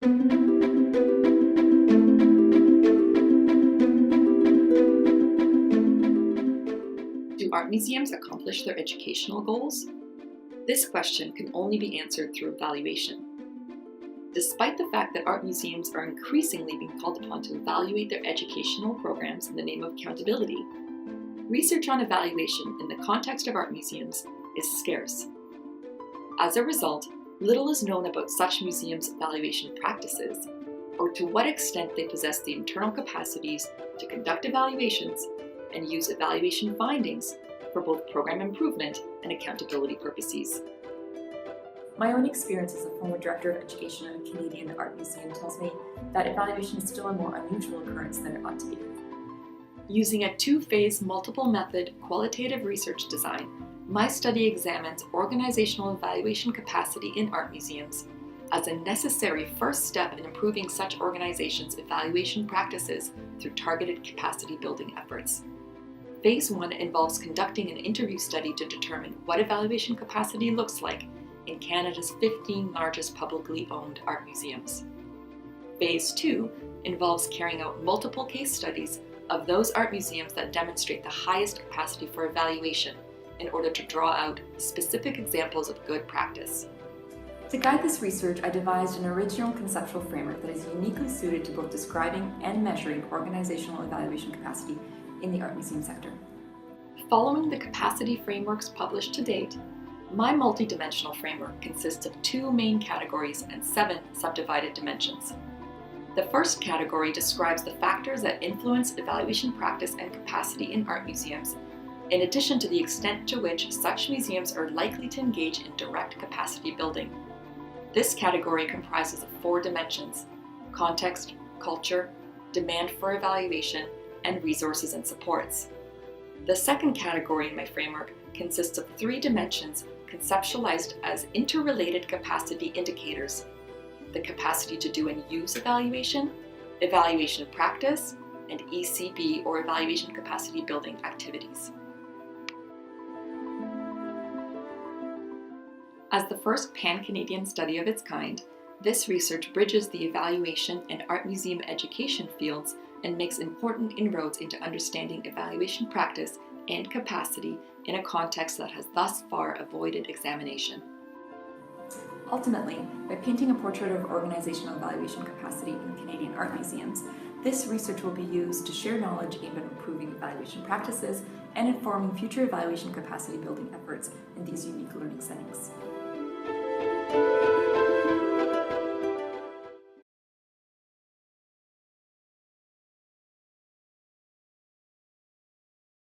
Do art museums accomplish their educational goals? This question can only be answered through evaluation. Despite the fact that art museums are increasingly being called upon to evaluate their educational programs in the name of accountability, research on evaluation in the context of art museums is scarce. As a result, little is known about such museums' evaluation practices, or to what extent they possess the internal capacities to conduct evaluations and use evaluation findings for both program improvement and accountability purposes. My own experience as a former director of education at a Canadian art museum tells me that evaluation is still a more unusual occurrence than it ought to be. Using a two-phase multiple method qualitative research design, my study examines organizational evaluation capacity in art museums as a necessary first step in improving such organizations' evaluation practices through targeted capacity building efforts. Phase 1 involves conducting an interview study to determine what evaluation capacity looks like in Canada's 15 largest publicly owned art museums. Phase 2 involves carrying out multiple case studies of those art museums that demonstrate the highest capacity for evaluation in order to draw out specific examples of good practice. To guide this research, I devised an original conceptual framework that is uniquely suited to both describing and measuring organizational evaluation capacity in the art museum sector. Following the capacity frameworks published to date, my multidimensional framework consists of 2 main categories and 7 subdivided dimensions. The first category describes the factors that influence evaluation practice and capacity in art museums, in addition to the extent to which such museums are likely to engage in direct capacity building. This category comprises of 4 dimensions: context, culture, demand for evaluation, and resources and supports. The second category in my framework consists of 3 dimensions conceptualized as interrelated capacity indicators: the capacity to do and use evaluation, evaluation practice, and ECB or evaluation capacity building activities. As the first pan-Canadian study of its kind, this research bridges the evaluation and art museum education fields and makes important inroads into understanding evaluation practice and capacity in a context that has thus far avoided examination. Ultimately, by painting a portrait of organizational evaluation capacity in Canadian art museums, this research will be used to share knowledge aimed at improving evaluation practices and informing future evaluation capacity building efforts in these unique learning settings.